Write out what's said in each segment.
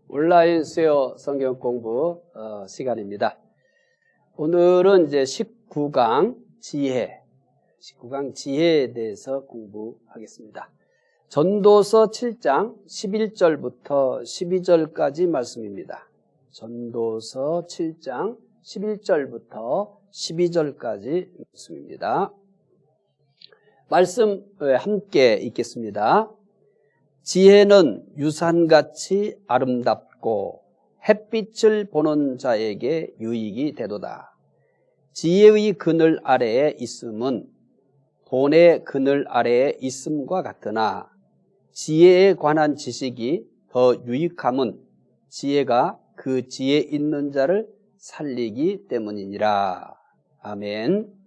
온라인 수요 성경 공부 시간입니다. 오늘은 이제 19강 지혜에 대해서 공부하겠습니다. 전도서 7장 11절부터 12절까지 말씀입니다. 전도서 7장 11절부터 12절까지 말씀입니다. 말씀 함께 읽겠습니다. 지혜는 유산같이 아름답고 햇빛을 보는 자에게 유익이 되도다. 지혜의 그늘 아래에 있음은 돈의 그늘 아래에 있음과 같으나 지혜에 관한 지식이 더 유익함은 지혜가 그 지혜 있는 자를 살리기 때문이니라. 아멘.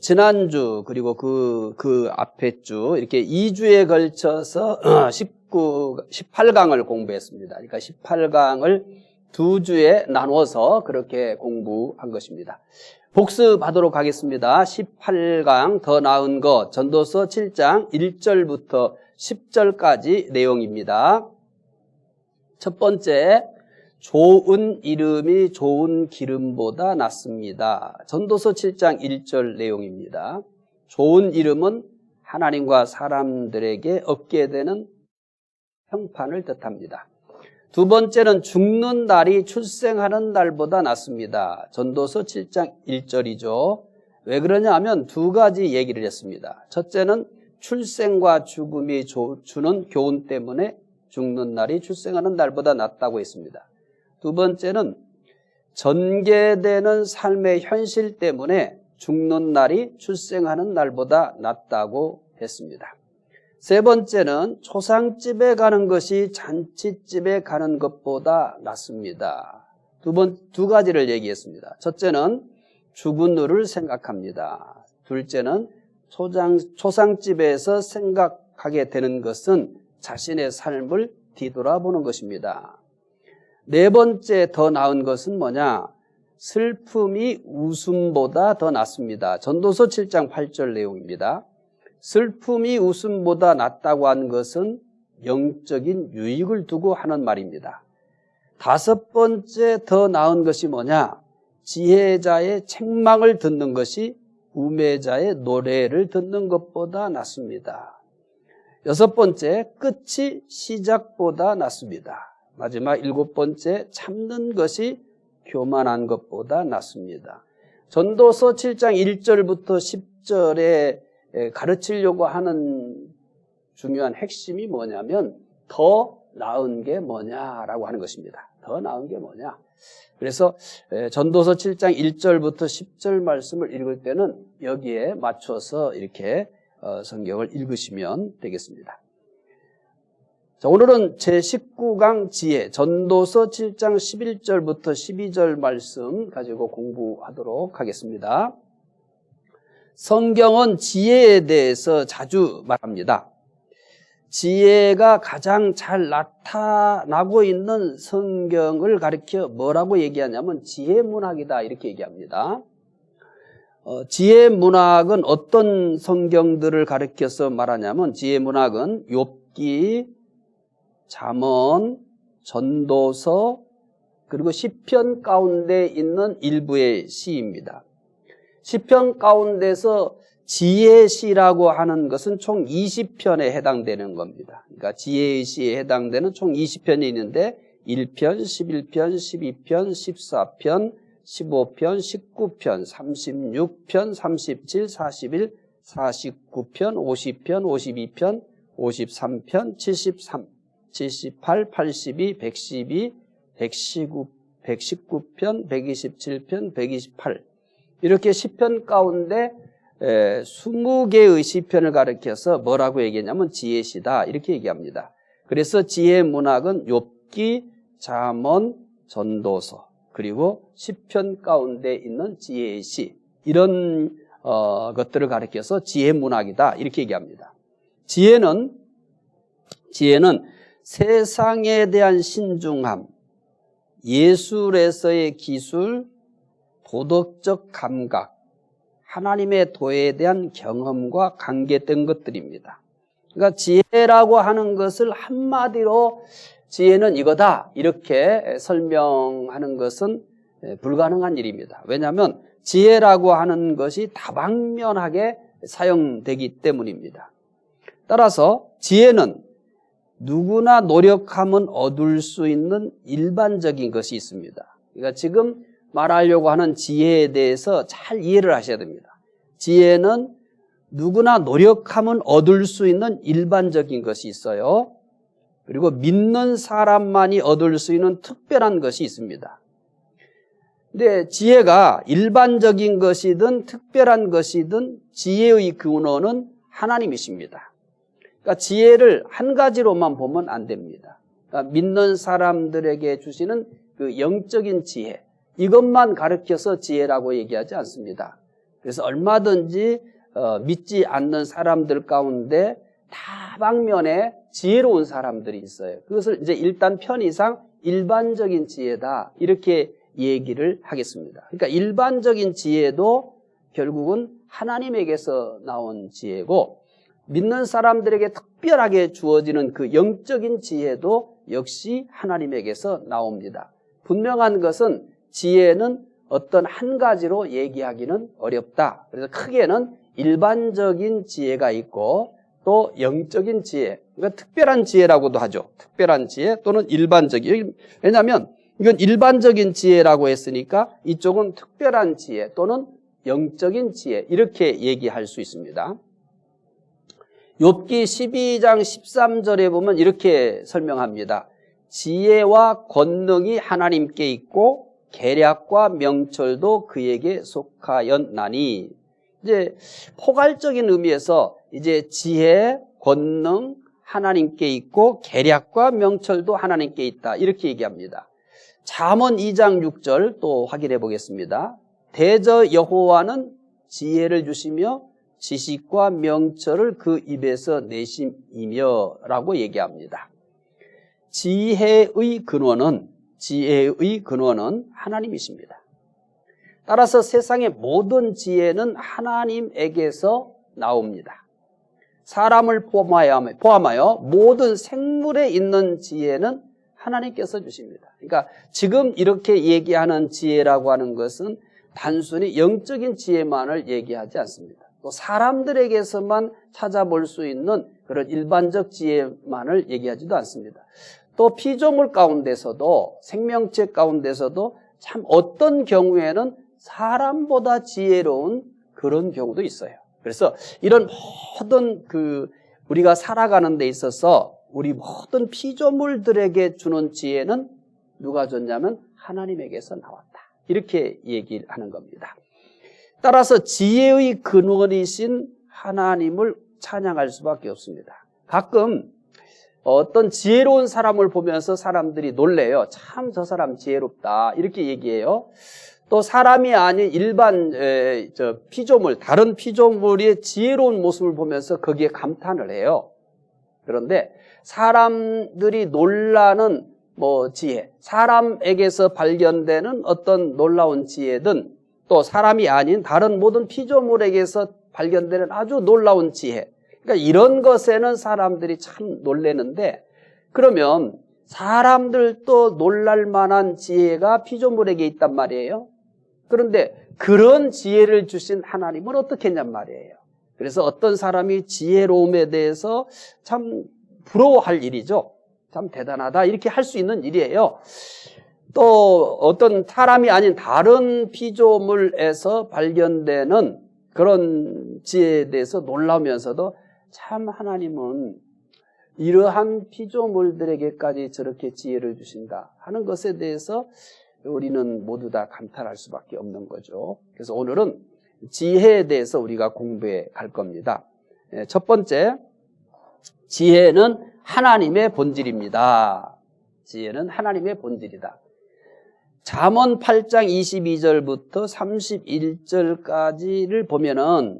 지난주 그리고 그 앞에 주 이렇게 2주에 걸쳐서 18강을 공부했습니다. 그러니까 18강을 2주에 나눠서 그렇게 공부한 것입니다. 복습하도록 하겠습니다. 18강 더 나은 것 전도서 7장 1절부터 10절까지 내용입니다. 첫 번째, 좋은 이름이 좋은 기름보다 낫습니다. 전도서 7장 1절 내용입니다. 좋은 이름은 하나님과 사람들에게 얻게 되는 평판을 뜻합니다. 두 번째는 죽는 날이 출생하는 날보다 낫습니다. 전도서 7장 1절이죠. 왜 그러냐 하면 두 가지 얘기를 했습니다. 첫째는 출생과 죽음이 주는 교훈 때문에 죽는 날이 출생하는 날보다 낫다고 했습니다. 두 번째는 전개되는 삶의 현실 때문에 죽는 날이 출생하는 날보다 낫다고 했습니다. 세 번째는 초상집에 가는 것이 잔치집에 가는 것보다 낫습니다. 두 가지를 얘기했습니다. 첫째는 죽은 누를 생각합니다. 둘째는 초상집에서 생각하게 되는 것은 자신의 삶을 뒤돌아보는 것입니다. 네 번째 더 나은 것은 뭐냐? 슬픔이 웃음보다 더 낫습니다. 전도서 7장 8절 내용입니다. 슬픔이 웃음보다 낫다고 하는 것은 영적인 유익을 두고 하는 말입니다. 다섯 번째 더 나은 것이 뭐냐? 지혜자의 책망을 듣는 것이 우매자의 노래를 듣는 것보다 낫습니다. 여섯 번째, 끝이 시작보다 낫습니다. 마지막 일곱 번째, 참는 것이 교만한 것보다 낫습니다. 전도서 7장 1절부터 10절에 가르치려고 하는 중요한 핵심이 뭐냐면 더 나은 게 뭐냐라고 하는 것입니다. 더 나은 게 뭐냐. 그래서 전도서 7장 1절부터 10절 말씀을 읽을 때는 여기에 맞춰서 이렇게 성경을 읽으시면 되겠습니다. 자, 오늘은 제19강 지혜, 전도서 7장 11절부터 12절 말씀 가지고 공부하도록 하겠습니다. 성경은 지혜에 대해서 자주 말합니다. 지혜가 가장 잘 나타나고 있는 성경을 가리켜 뭐라고 얘기하냐면 지혜문학이다 이렇게 얘기합니다. 지혜문학은 어떤 성경들을 가리켜서 말하냐면 지혜문학은 욥기, 잠언, 전도서, 그리고 시편 가운데 있는 일부의 시입니다. 시편 가운데서 지혜시라고 하는 것은 총 20편에 해당되는 겁니다. 그러니까 지혜의 시에 해당되는 총 20편이 있는데 1편, 11편, 12편, 14편, 15편, 19편, 36편, 37, 41, 49편, 50편, 52편, 53편, 73, 78, 82, 112, 119, 119편, 127편, 128 이렇게 시편 가운데 20개의 시편을 가리켜서 뭐라고 얘기했냐면 지혜시다 이렇게 얘기합니다. 그래서 지혜 문학은 욥기, 잠언, 전도서 그리고 시편 가운데 있는 지혜의 시 이런 것들을 가리켜서 지혜 문학이다 이렇게 얘기합니다. 지혜는 세상에 대한 신중함, 예술에서의 기술, 도덕적 감각, 하나님의 도에 대한 경험과 관계된 것들입니다. 그러니까 지혜라고 하는 것을 한마디로 지혜는 이거다 이렇게 설명하는 것은 불가능한 일입니다. 왜냐하면 지혜라고 하는 것이 다방면하게 사용되기 때문입니다. 따라서 지혜는 누구나 노력하면 얻을 수 있는 일반적인 것이 있습니다. 그러니까 지금 말하려고 하는 지혜에 대해서 잘 이해를 하셔야 됩니다. 지혜는 누구나 노력하면 얻을 수 있는 일반적인 것이 있어요. 그리고 믿는 사람만이 얻을 수 있는 특별한 것이 있습니다. 근데 지혜가 일반적인 것이든 특별한 것이든 지혜의 근원은 하나님이십니다. 그러니까 지혜를 한 가지로만 보면 안 됩니다. 그러니까 믿는 사람들에게 주시는 그 영적인 지혜, 이것만 가르쳐서 지혜라고 얘기하지 않습니다. 그래서 얼마든지 믿지 않는 사람들 가운데 다방면에 지혜로운 사람들이 있어요. 그것을 이제 일단 편의상 일반적인 지혜다 이렇게 얘기를 하겠습니다. 그러니까 일반적인 지혜도 결국은 하나님에게서 나온 지혜고, 믿는 사람들에게 특별하게 주어지는 그 영적인 지혜도 역시 하나님에게서 나옵니다. 분명한 것은 지혜는 어떤 한 가지로 얘기하기는 어렵다. 그래서 크게는 일반적인 지혜가 있고 또 영적인 지혜, 그러니까 특별한 지혜라고도 하죠. 특별한 지혜 또는 일반적인. 왜냐하면 이건 일반적인 지혜라고 했으니까 이쪽은 특별한 지혜 또는 영적인 지혜 이렇게 얘기할 수 있습니다. 욥기 12장 13절에 보면 이렇게 설명합니다. 지혜와 권능이 하나님께 있고 계략과 명철도 그에게 속하였나니. 이제 포괄적인 의미에서 이제 지혜, 권능 하나님께 있고 계략과 명철도 하나님께 있다 이렇게 얘기합니다. 잠언 2장 6절 또 확인해 보겠습니다. 대저 여호와는 지혜를 주시며 지식과 명철을 그 입에서 내심이며 라고 얘기합니다. 지혜의 근원은 하나님이십니다. 따라서 세상의 모든 지혜는 하나님에게서 나옵니다. 사람을 포함하여 모든 생물에 있는 지혜는 하나님께서 주십니다. 그러니까 지금 이렇게 얘기하는 지혜라고 하는 것은 단순히 영적인 지혜만을 얘기하지 않습니다. 또 사람들에게서만 찾아볼 수 있는 그런 일반적 지혜만을 얘기하지도 않습니다. 또 피조물 가운데서도 생명체 가운데서도 참 어떤 경우에는 사람보다 지혜로운 그런 경우도 있어요. 그래서 이런 모든 우리가 살아가는 데 있어서 우리 모든 피조물들에게 주는 지혜는 누가 줬냐면 하나님에게서 나왔다. 이렇게 얘기를 하는 겁니다. 따라서 지혜의 근원이신 하나님을 찬양할 수밖에 없습니다. 가끔 어떤 지혜로운 사람을 보면서 사람들이 놀래요. 참 저 사람 지혜롭다 이렇게 얘기해요. 또 사람이 아닌 일반 피조물, 다른 피조물의 지혜로운 모습을 보면서 거기에 감탄을 해요. 그런데 사람들이 놀라는 지혜, 사람에게서 발견되는 어떤 놀라운 지혜든 또 사람이 아닌 다른 모든 피조물에게서 발견되는 아주 놀라운 지혜, 그러니까 이런 것에는 사람들이 참 놀라는데, 그러면 사람들도 놀랄 만한 지혜가 피조물에게 있단 말이에요. 그런데 그런 지혜를 주신 하나님은 어떻게 했냔 말이에요. 그래서 어떤 사람이 지혜로움에 대해서 참 부러워할 일이죠. 참 대단하다 이렇게 할 수 있는 일이에요. 또 어떤 사람이 아닌 다른 피조물에서 발견되는 그런 지혜에 대해서 놀라면서도 참 하나님은 이러한 피조물들에게까지 저렇게 지혜를 주신다 하는 것에 대해서 우리는 모두 다 감탄할 수밖에 없는 거죠. 그래서 오늘은 지혜에 대해서 우리가 공부해 갈 겁니다. 첫 번째, 지혜는 하나님의 본질입니다. 지혜는 하나님의 본질이다. 잠언 8장 22절부터 31절까지를 보면은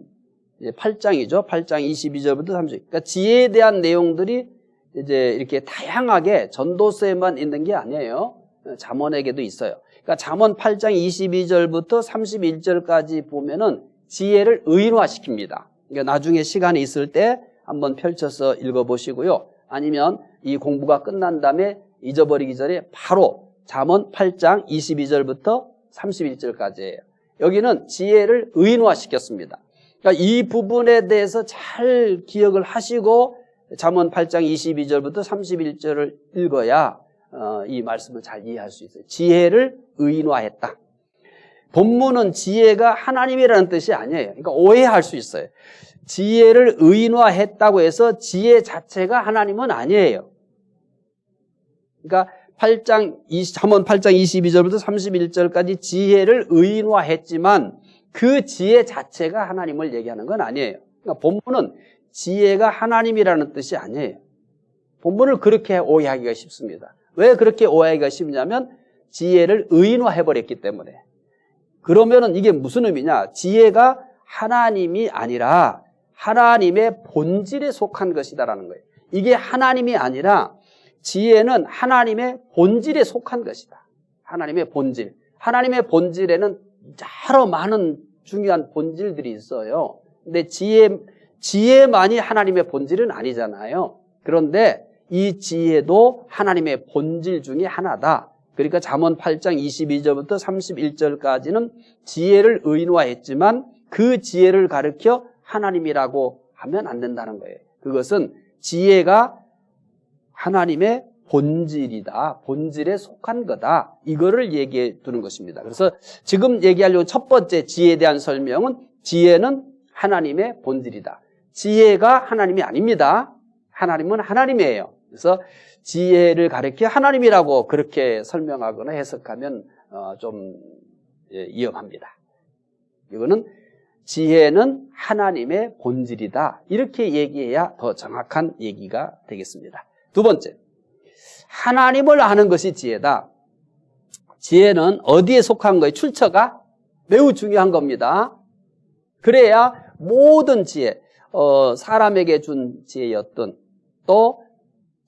8장이죠. 8장 22절부터 30절. 그러니까 지혜에 대한 내용들이 이제 이렇게 다양하게 전도서에만 있는 게 아니에요. 잠언에게도 있어요. 그러니까 잠언 8장 22절부터 31절까지 보면은 지혜를 의인화시킵니다. 그러니까 나중에 시간이 있을 때 한번 펼쳐서 읽어보시고요. 아니면 이 공부가 끝난 다음에 잊어버리기 전에 바로 잠언 8장 22절부터 31절까지예요. 여기는 지혜를 의인화시켰습니다. 그러니까 이 부분에 대해서 잘 기억을 하시고 잠언 8장 22절부터 31절을 읽어야 이 말씀을 잘 이해할 수 있어요. 지혜를 의인화했다. 본문은 지혜가 하나님이라는 뜻이 아니에요. 그러니까 오해할 수 있어요. 지혜를 의인화했다고 해서 지혜 자체가 하나님은 아니에요. 그러니까 잠언 8장 22절부터 31절까지 지혜를 의인화했지만 그 지혜 자체가 하나님을 얘기하는 건 아니에요. 그러니까 본문은 지혜가 하나님이라는 뜻이 아니에요. 본문을 그렇게 오해하기가 쉽습니다. 왜 그렇게 오해하기가 쉽냐면 지혜를 의인화해버렸기 때문에. 그러면은 이게 무슨 의미냐? 지혜가 하나님이 아니라 하나님의 본질에 속한 것이다라는 거예요. 이게 하나님이 아니라 지혜는 하나님의 본질에 속한 것이다. 하나님의 본질. 하나님의 본질에는 여러 많은 중요한 본질들이 있어요. 근데 지혜만이 하나님의 본질은 아니잖아요. 그런데 이 지혜도 하나님의 본질 중에 하나다. 그러니까 잠언 8장 22절부터 31절까지는 지혜를 의인화했지만 그 지혜를 가리켜 하나님이라고 하면 안 된다는 거예요. 그것은 지혜가 하나님의 본질이다. 본질에 속한 거다. 이거를 얘기해 두는 것입니다. 그래서 지금 얘기하려고 첫 번째 지혜에 대한 설명은 지혜는 하나님의 본질이다. 지혜가 하나님이 아닙니다. 하나님은 하나님이에요. 그래서 지혜를 가리켜 하나님이라고 그렇게 설명하거나 해석하면 좀 위험합니다. 이거는 지혜는 하나님의 본질이다. 이렇게 얘기해야 더 정확한 얘기가 되겠습니다. 두 번째, 하나님을 아는 것이 지혜다. 지혜는 어디에 속한 거예요? 출처가 매우 중요한 겁니다. 그래야 모든 지혜, 사람에게 준 지혜였던 또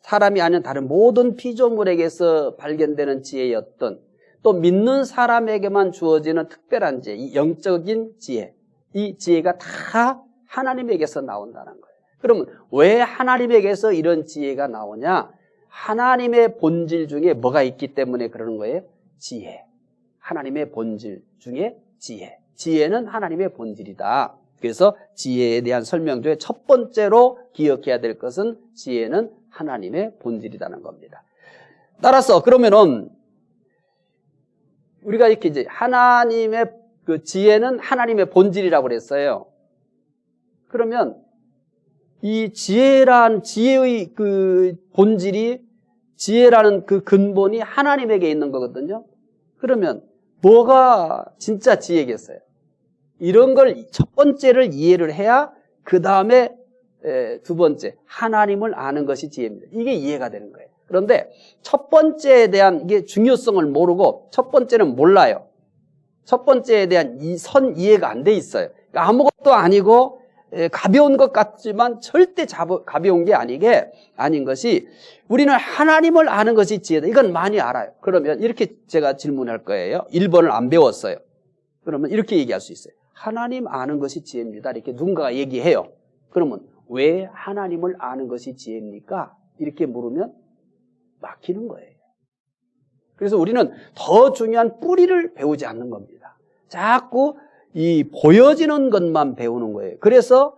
사람이 아닌 다른 모든 피조물에게서 발견되는 지혜였던 또 믿는 사람에게만 주어지는 특별한 지혜, 이 영적인 지혜, 이 지혜가 다 하나님에게서 나온다는 거예요. 그러면 왜 하나님에게서 이런 지혜가 나오냐? 하나님의 본질 중에 뭐가 있기 때문에 그러는 거예요? 지혜. 하나님의 본질 중에 지혜. 지혜는 하나님의 본질이다. 그래서 지혜에 대한 설명 중에 첫 번째로 기억해야 될 것은 지혜는 하나님의 본질이라는 겁니다. 따라서 그러면은 우리가 이렇게 이제 하나님의 그 지혜는 하나님의 본질이라고 그랬어요. 그러면 이 지혜의 그 본질이 지혜라는 그 근본이 하나님에게 있는 거거든요. 그러면 뭐가 진짜 지혜겠어요? 이런 걸 첫 번째를 이해를 해야 그 다음에 두 번째 하나님을 아는 것이 지혜입니다. 이게 이해가 되는 거예요. 그런데 첫 번째에 대한 이게 중요성을 모르고 첫 번째는 몰라요. 첫 번째에 대한 선 이해가 안 돼 있어요. 그러니까 아무것도 아니고 가벼운 것 같지만 절대 가벼운 게 아닌 것이 우리는 하나님을 아는 것이 지혜다. 이건 많이 알아요. 그러면 이렇게 제가 질문할 거예요. 1번을 안 배웠어요. 그러면 이렇게 얘기할 수 있어요. 하나님 아는 것이 지혜입니다. 이렇게 누군가가 얘기해요. 그러면 왜 하나님을 아는 것이 지혜입니까? 이렇게 물으면 막히는 거예요. 그래서 우리는 더 중요한 뿌리를 배우지 않는 겁니다. 자꾸 이 보여지는 것만 배우는 거예요. 그래서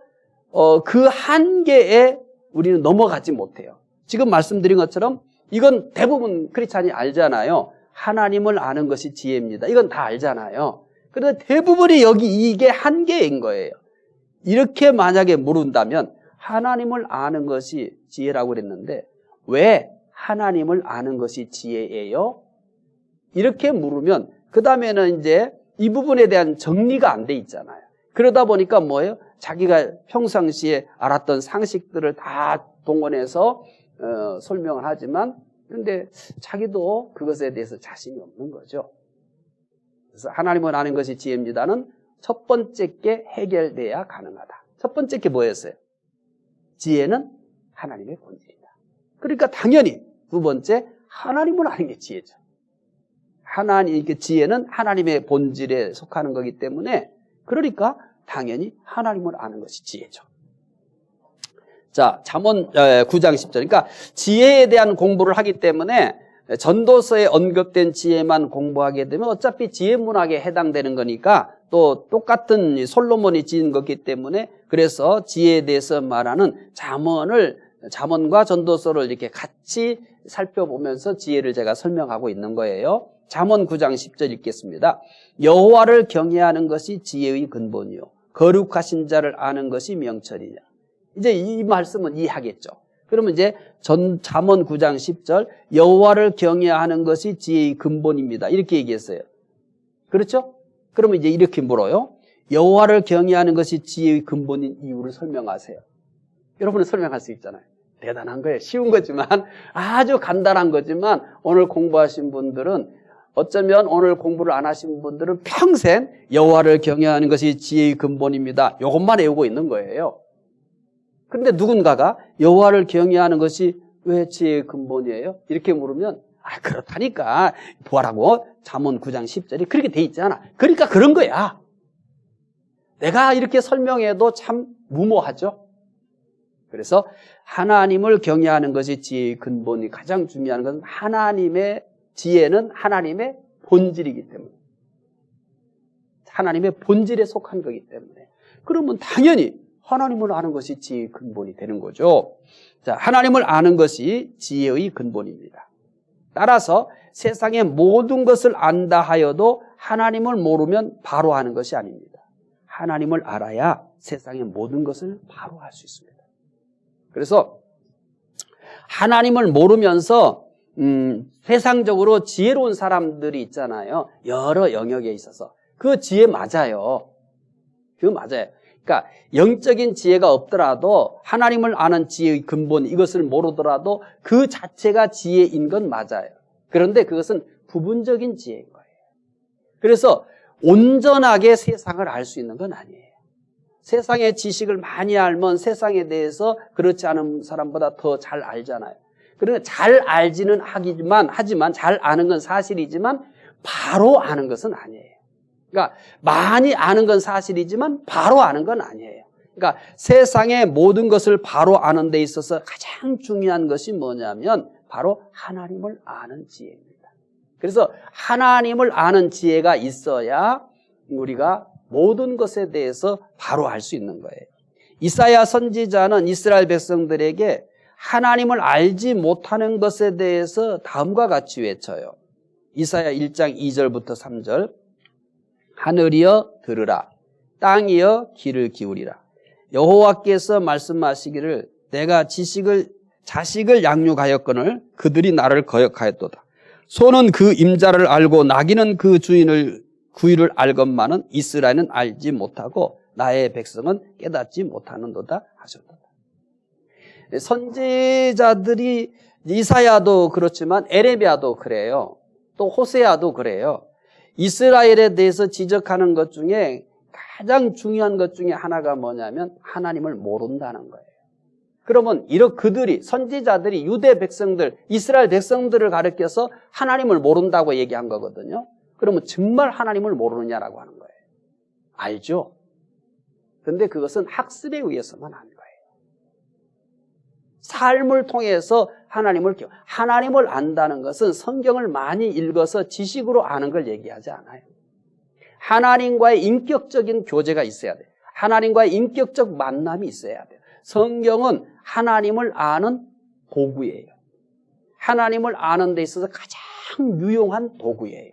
그 한계에 우리는 넘어가지 못해요. 지금 말씀드린 것처럼 이건 대부분 크리스찬이 알잖아요. 하나님을 아는 것이 지혜입니다. 이건 다 알잖아요. 그런데 대부분이 이게 한계인 거예요. 이렇게 만약에 물은다면 하나님을 아는 것이 지혜라고 그랬는데 왜 하나님을 아는 것이 지혜예요? 이렇게 물으면 그 다음에는 이제 이 부분에 대한 정리가 안 돼 있잖아요. 그러다 보니까 뭐예요? 자기가 평상시에 알았던 상식들을 다 동원해서 설명을 하지만 그런데 자기도 그것에 대해서 자신이 없는 거죠. 그래서 하나님을 아는 것이 지혜입니다는 첫 번째 게 해결돼야 가능하다. 첫 번째 게 뭐였어요? 지혜는 하나님의 본질이다. 그러니까 당연히 두 번째 하나님을 아는 게 지혜죠. 지혜는 하나님의 본질에 속하는 거기 때문에 그러니까 당연히 하나님을 아는 것이 지혜죠. 자, 잠언 9장 10절. 그러니까 지혜에 대한 공부를 하기 때문에 전도서에 언급된 지혜만 공부하게 되면 어차피 지혜 문학에 해당되는 거니까 또 똑같은 솔로몬이 지은 거기 때문에 그래서 지혜에 대해서 말하는 잠언과 전도서를 이렇게 같이 살펴보면서 지혜를 제가 설명하고 있는 거예요. 잠언 9장 10절 읽겠습니다. 여호와를 경외하는 것이 지혜의 근본이요 거룩하신 자를 아는 것이 명철이냐. 이제 이 말씀은 이해하겠죠. 그러면 이제 잠언 9장 10절 여호와를 경외하는 것이 지혜의 근본입니다. 이렇게 얘기했어요. 그렇죠? 그러면 이제 이렇게 물어요. 여호와를 경외하는 것이 지혜의 근본인 이유를 설명하세요. 여러분은 설명할 수 있잖아요. 대단한 거예요. 쉬운 거지만 아주 간단한 거지만 오늘 공부하신 분들은 어쩌면 오늘 공부를 안 하신 분들은 평생 여호와를 경외하는 것이 지혜의 근본입니다. 이것만 외우고 있는 거예요. 그런데 누군가가 여호와를 경외하는 것이 왜 지혜의 근본이에요? 이렇게 물으면 그렇다니까 보라고 잠언 9장 10절이 그렇게 돼 있잖아. 그러니까 그런 거야. 내가 이렇게 설명해도 참 무모하죠. 그래서 하나님을 경외하는 것이 지혜의 근본이 가장 중요한 것은 하나님의 지혜는 하나님의 본질이기 때문에 하나님의 본질에 속한 거기 때문에 그러면 당연히 하나님을 아는 것이 지혜의 근본이 되는 거죠. 자, 하나님을 아는 것이 지혜의 근본입니다. 따라서 세상의 모든 것을 안다 하여도 하나님을 모르면 바로 아는 것이 아닙니다. 하나님을 알아야 세상의 모든 것을 바로 알 수 있습니다. 그래서 하나님을 모르면서 세상적으로 지혜로운 사람들이 있잖아요. 여러 영역에 있어서. 그 지혜 맞아요. 그거 맞아요. 그러니까 영적인 지혜가 없더라도 하나님을 아는 지혜의 근본 이것을 모르더라도 그 자체가 지혜인 건 맞아요. 그런데 그것은 부분적인 지혜인 거예요. 그래서 온전하게 세상을 알 수 있는 건 아니에요. 세상의 지식을 많이 알면 세상에 대해서 그렇지 않은 사람보다 더 잘 알잖아요. 그러니까 잘 알지는 하지만 잘 아는 건 사실이지만 바로 아는 것은 아니에요. 그러니까 많이 아는 건 사실이지만 바로 아는 건 아니에요. 그러니까 세상의 모든 것을 바로 아는 데 있어서 가장 중요한 것이 뭐냐면 바로 하나님을 아는 지혜입니다. 그래서 하나님을 아는 지혜가 있어야 우리가 모든 것에 대해서 바로 알 수 있는 거예요. 이사야 선지자는 이스라엘 백성들에게 하나님을 알지 못하는 것에 대해서 다음과 같이 외쳐요. 이사야 1장 2절부터 3절 하늘이여 들으라 땅이여 귀를 기울이라 여호와께서 말씀하시기를 내가 자식을 양육하였거늘 그들이 나를 거역하였도다. 소는 그 임자를 알고 나귀는 그 구유를 알건만은 이스라엘은 알지 못하고 나의 백성은 깨닫지 못하는도다 하셨도다. 선지자들이 이사야도 그렇지만 에레미야도 그래요. 또 호세아도 그래요. 이스라엘에 대해서 지적하는 것 중에 가장 중요한 것 중에 하나가 뭐냐면 하나님을 모른다는 거예요. 그러면 그들이 선지자들이 유대 백성들, 이스라엘 백성들을 가리켜서 하나님을 모른다고 얘기한 거거든요. 그러면 정말 하나님을 모르느냐라고 하는 거예요. 알죠? 그런데 그것은 학습에 의해서만 한 거예요. 삶을 통해서 하나님을 안다는 것은 성경을 많이 읽어서 지식으로 아는 걸 얘기하지 않아요. 하나님과의 인격적인 교제가 있어야 돼요. 하나님과의 인격적 만남이 있어야 돼요. 성경은 하나님을 아는 도구예요. 하나님을 아는 데 있어서 가장 유용한 도구예요.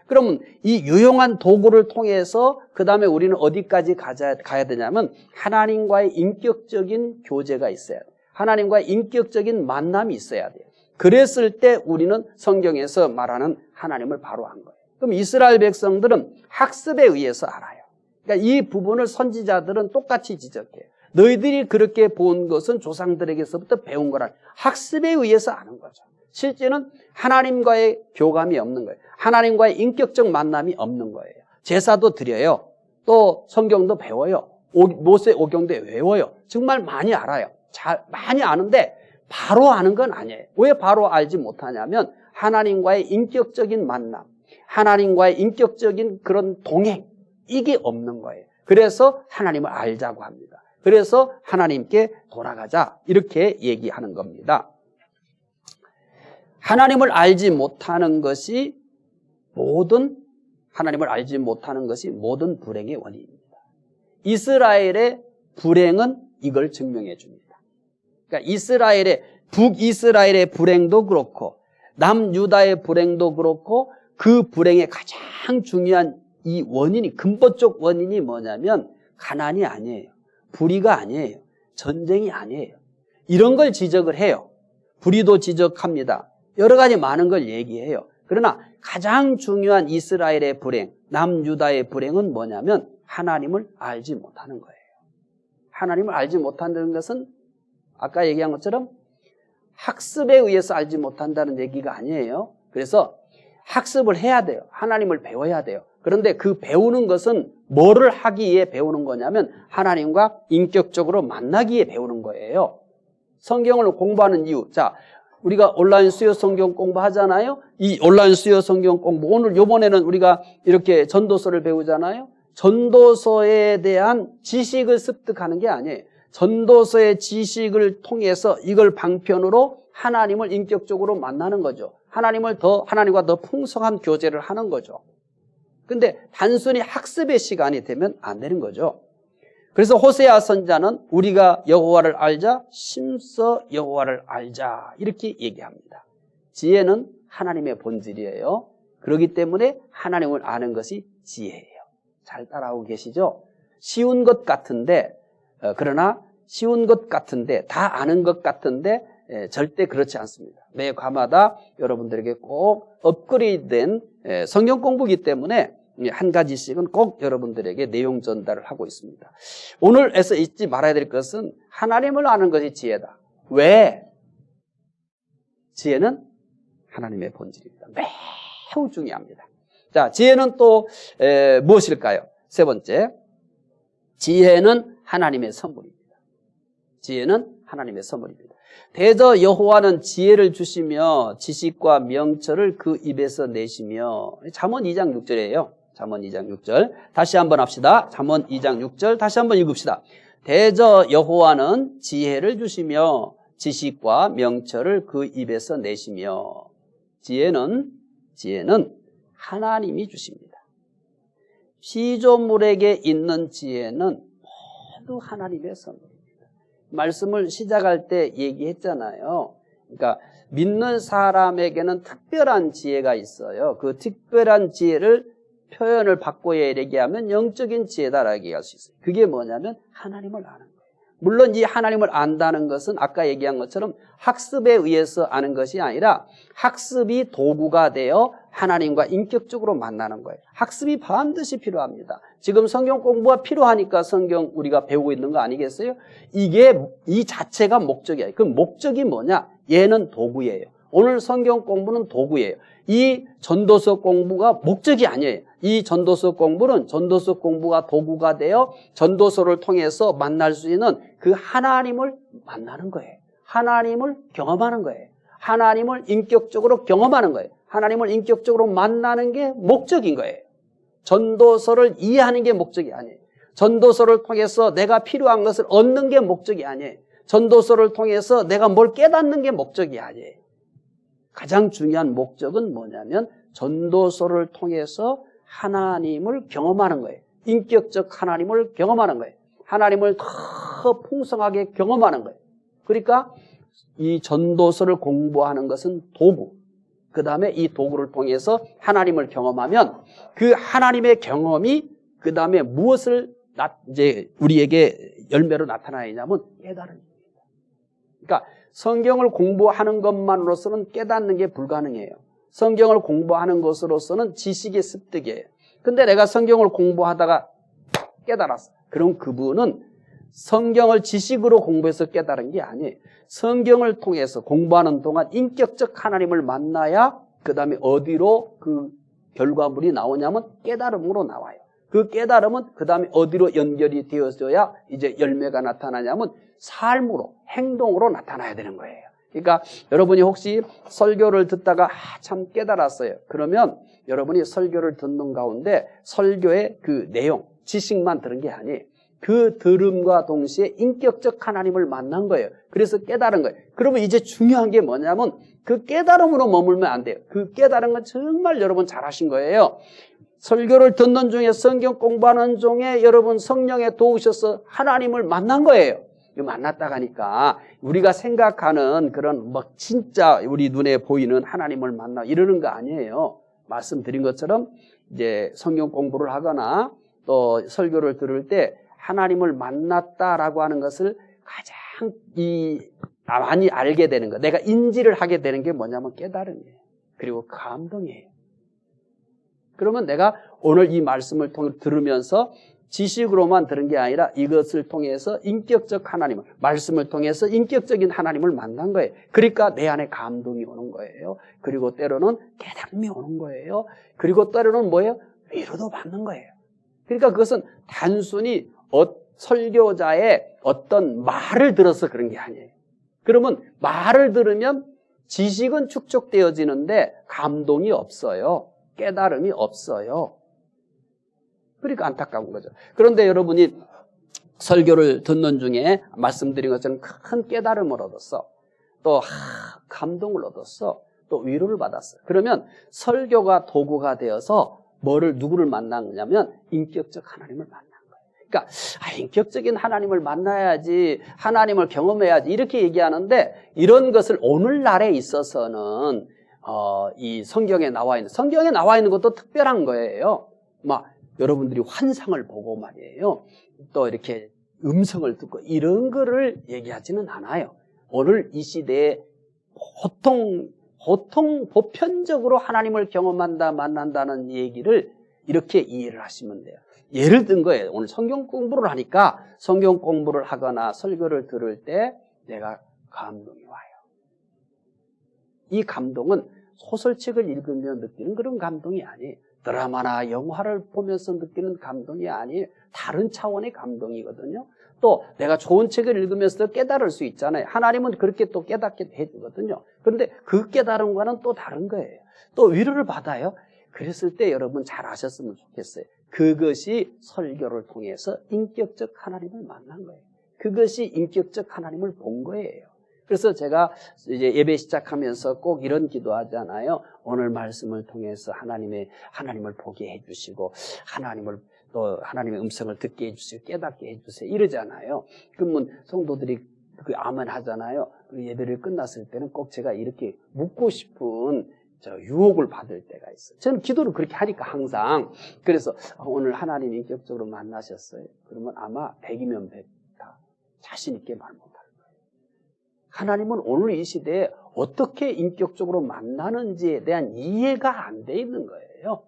그러면 이 유용한 도구를 통해서 그 다음에 우리는 어디까지 가야 되냐면 하나님과의 인격적인 교제가 있어야 돼요. 하나님과의 인격적인 만남이 있어야 돼요. 그랬을 때 우리는 성경에서 말하는 하나님을 바로 안 거예요. 그럼 이스라엘 백성들은 학습에 의해서 알아요. 그러니까 이 부분을 선지자들은 똑같이 지적해요. 너희들이 그렇게 본 것은 조상들에게서부터 배운 거라. 학습에 의해서 아는 거죠. 실제는 하나님과의 교감이 없는 거예요. 하나님과의 인격적 만남이 없는 거예요. 제사도 드려요. 또 성경도 배워요. 모세 오경도 외워요. 정말 많이 알아요. 많이 아는데 바로 아는 건 아니에요. 왜 바로 알지 못하냐면 하나님과의 인격적인 만남, 하나님과의 인격적인 그런 동행 이게 없는 거예요. 그래서 하나님을 알자고 합니다. 그래서 하나님께 돌아가자 이렇게 얘기하는 겁니다. 하나님을 알지 못하는 것이 모든 불행의 원인입니다. 이스라엘의 불행은 이걸 증명해 줍니다. 그러니까 북이스라엘의 불행도 그렇고 남유다의 불행도 그렇고 그 불행의 가장 중요한 이 원인이, 근본적 원인이 뭐냐면 가난이 아니에요. 불의가 아니에요. 전쟁이 아니에요. 이런 걸 지적을 해요. 불의도 지적합니다. 여러 가지 많은 걸 얘기해요. 그러나 가장 중요한 이스라엘의 불행, 남유다의 불행은 뭐냐면 하나님을 알지 못하는 거예요. 하나님을 알지 못한다는 것은 아까 얘기한 것처럼 학습에 의해서 알지 못한다는 얘기가 아니에요. 그래서 학습을 해야 돼요. 하나님을 배워야 돼요. 그런데 그 배우는 것은 뭐를 하기 위해 배우는 거냐면 하나님과 인격적으로 만나기 위해 배우는 거예요. 성경을 공부하는 이유. 자, 우리가 온라인 수요 성경 공부하잖아요. 이 온라인 수요 성경 공부, 오늘 요번에는 우리가 이렇게 전도서를 배우잖아요. 전도서에 대한 지식을 습득하는 게 아니에요. 전도서의 지식을 통해서 이걸 방편으로 하나님을 인격적으로 만나는 거죠. 하나님과 더 풍성한 교제를 하는 거죠. 근데 단순히 학습의 시간이 되면 안 되는 거죠. 그래서 호세아 선자는 우리가 여호와를 알자, 심써 여호와를 알자 이렇게 얘기합니다. 지혜는 하나님의 본질이에요. 그렇기 때문에 하나님을 아는 것이 지혜예요. 잘 따라오고 계시죠? 쉬운 것 같은데 다 아는 것 같은데 절대 그렇지 않습니다. 매 과마다 여러분들에게 꼭 업그레이드된 성경 공부이기 때문에 한 가지씩은 꼭 여러분들에게 내용 전달을 하고 있습니다. 오늘에서 잊지 말아야 될 것은 하나님을 아는 것이 지혜다. 왜? 지혜는 하나님의 본질입니다. 매우 중요합니다. 자, 지혜는 또 무엇일까요? 세 번째, 지혜는 하나님의 선물입니다. 지혜는 하나님의 선물입니다. 대저 여호와는 지혜를 주시며 지식과 명철을 그 입에서 내시며. 잠언 2장 6절이에요. 잠언 2장 6절. 다시 한번 합시다. 잠언 2장 6절 다시 한번 읽읍시다. 대저 여호와는 지혜를 주시며 지식과 명철을 그 입에서 내시며. 지혜는 하나님이 주십니다. 피조물에게 있는 지혜는 모두 하나님의 선물입니다. 말씀을 시작할 때 얘기했잖아요. 그러니까 믿는 사람에게는 특별한 지혜가 있어요. 그 특별한 지혜를 표현을 바꿔야 얘기하면 영적인 지혜다라고 얘기할 수 있어요. 그게 뭐냐면 하나님을 아는 거예요. 물론 이 하나님을 안다는 것은 아까 얘기한 것처럼 학습에 의해서 아는 것이 아니라 학습이 도구가 되어 하나님과 인격적으로 만나는 거예요. 학습이 반드시 필요합니다. 지금 성경 공부가 필요하니까 성경 우리가 배우고 있는 거 아니겠어요? 이 자체가 목적이에요. 그 목적이 뭐냐? 얘는 도구예요. 오늘 성경 공부는 도구예요. 이 전도서 공부가 목적이 아니에요. 이 전도서 공부는 전도서 공부가 도구가 되어 전도서를 통해서 만날 수 있는 그 하나님을 만나는 거예요. 하나님을 경험하는 거예요. 하나님을 인격적으로 경험하는 거예요. 하나님을 인격적으로 만나는 게 목적인 거예요. 전도서를 이해하는 게 목적이 아니에요. 전도서를 통해서 내가 필요한 것을 얻는 게 목적이 아니에요. 전도서를 통해서 내가 뭘 깨닫는 게 목적이 아니에요. 가장 중요한 목적은 뭐냐면 전도서를 통해서 하나님을 경험하는 거예요. 인격적 하나님을 경험하는 거예요. 하나님을 더 풍성하게 경험하는 거예요. 그러니까 이 전도서를 공부하는 것은 도구. 그 다음에 이 도구를 통해서 하나님을 경험하면 그 하나님의 경험이 그 다음에 무엇을 이제 우리에게 열매로 나타나냐면 깨달음입니다. 그러니까 성경을 공부하는 것만으로서는 깨닫는 게 불가능해요. 성경을 공부하는 것으로서는 지식의 습득이에요. 근데 내가 성경을 공부하다가 깨달았어. 그럼 그분은 성경을 지식으로 공부해서 깨달은 게 아니에요. 성경을 통해서 공부하는 동안 인격적 하나님을 만나야 그 다음에 어디로 그 결과물이 나오냐면 깨달음으로 나와요. 그 깨달음은 그 다음에 어디로 연결이 되어져야 이제 열매가 나타나냐면 삶으로, 행동으로 나타나야 되는 거예요. 그러니까 여러분이 혹시 설교를 듣다가 참 깨달았어요. 그러면 여러분이 설교를 듣는 가운데 설교의 그 내용, 지식만 들은 게 아니에요. 그 들음과 동시에 인격적 하나님을 만난 거예요. 그래서 깨달은 거예요. 그러면 이제 중요한 게 뭐냐면 그 깨달음으로 머물면 안 돼요. 그 깨달은 건 정말 여러분 잘하신 거예요. 설교를 듣는 중에 성경 공부하는 중에 여러분 성령에 도우셔서 하나님을 만난 거예요. 만났다 가니까 우리가 생각하는 그런 막 진짜 우리 눈에 보이는 하나님을 만나 이러는 거 아니에요. 말씀드린 것처럼 이제 성경 공부를 하거나 또 설교를 들을 때 하나님을 만났다라고 하는 것을 가장 많이 알게 되는 거, 내가 인지를 하게 되는 게 뭐냐면 깨달음이에요. 그리고 감동이에요. 그러면 내가 오늘 이 말씀을 들으면서 지식으로만 들은 게 아니라 이것을 통해서 인격적 하나님을, 말씀을 통해서 인격적인 하나님을 만난 거예요. 그러니까 내 안에 감동이 오는 거예요. 그리고 때로는 깨달음이 오는 거예요. 그리고 때로는 뭐예요? 위로도 받는 거예요. 그러니까 그것은 단순히 설교자의 어떤 말을 들어서 그런 게 아니에요. 그러면 말을 들으면 지식은 축적되어지는데 감동이 없어요. 깨달음이 없어요. 그러니까 안타까운 거죠. 그런데 여러분이 설교를 듣는 중에 말씀드린 것처럼 큰 깨달음을 얻었어. 또 감동을 얻었어. 또 위로를 받았어. 그러면 설교가 도구가 되어서 누구를 만나느냐면 인격적 하나님을 만난 거예요. 그러니까 인격적인 하나님을 만나야지, 하나님을 경험해야지 이렇게 얘기하는데 이런 것을 오늘날에 있어서는 이 성경에 나와 있는 것도 특별한 거예요. 막 여러분들이 환상을 보고 말이에요. 또 이렇게 음성을 듣고 이런 거를 얘기하지는 않아요. 오늘 이 시대에 보통 보편적으로 하나님을 만난다는 얘기를 이렇게 이해를 하시면 돼요. 예를 든 거예요. 오늘 성경 공부를 하니까 성경 공부를 하거나 설교를 들을 때 내가 감동이 와요. 이 감동은 소설책을 읽으며 느끼는 그런 감동이 아니에요. 드라마나 영화를 보면서 느끼는 감동이 아니에요. 다른 차원의 감동이거든요. 또 내가 좋은 책을 읽으면서 깨달을 수 있잖아요. 하나님은 그렇게 또 깨닫게 해주거든요. 그런데 그 깨달음과는 또 다른 거예요. 또 위로를 받아요. 그랬을 때 여러분 잘 아셨으면 좋겠어요. 그것이 설교를 통해서 인격적 하나님을 만난 거예요. 그것이 인격적 하나님을 본 거예요. 그래서 제가 이제 예배 시작하면서 꼭 이런 기도하잖아요. 오늘 말씀을 통해서 하나님을 보게 해주시고 또 하나님의 음성을 듣게 해주시고 깨닫게 해주세요. 이러잖아요. 그러면 성도들이 아멘 하잖아요. 예배를 끝났을 때는 꼭 제가 이렇게 묻고 싶은 유혹을 받을 때가 있어요. 저는 기도를 그렇게 하니까 항상. 그래서 오늘 하나님 인격적으로 만나셨어요? 그러면 아마 100이면 100 다 자신 있게 말 못할 거예요. 하나님은 오늘 이 시대에 어떻게 인격적으로 만나는지에 대한 이해가 안 돼 있는 거예요.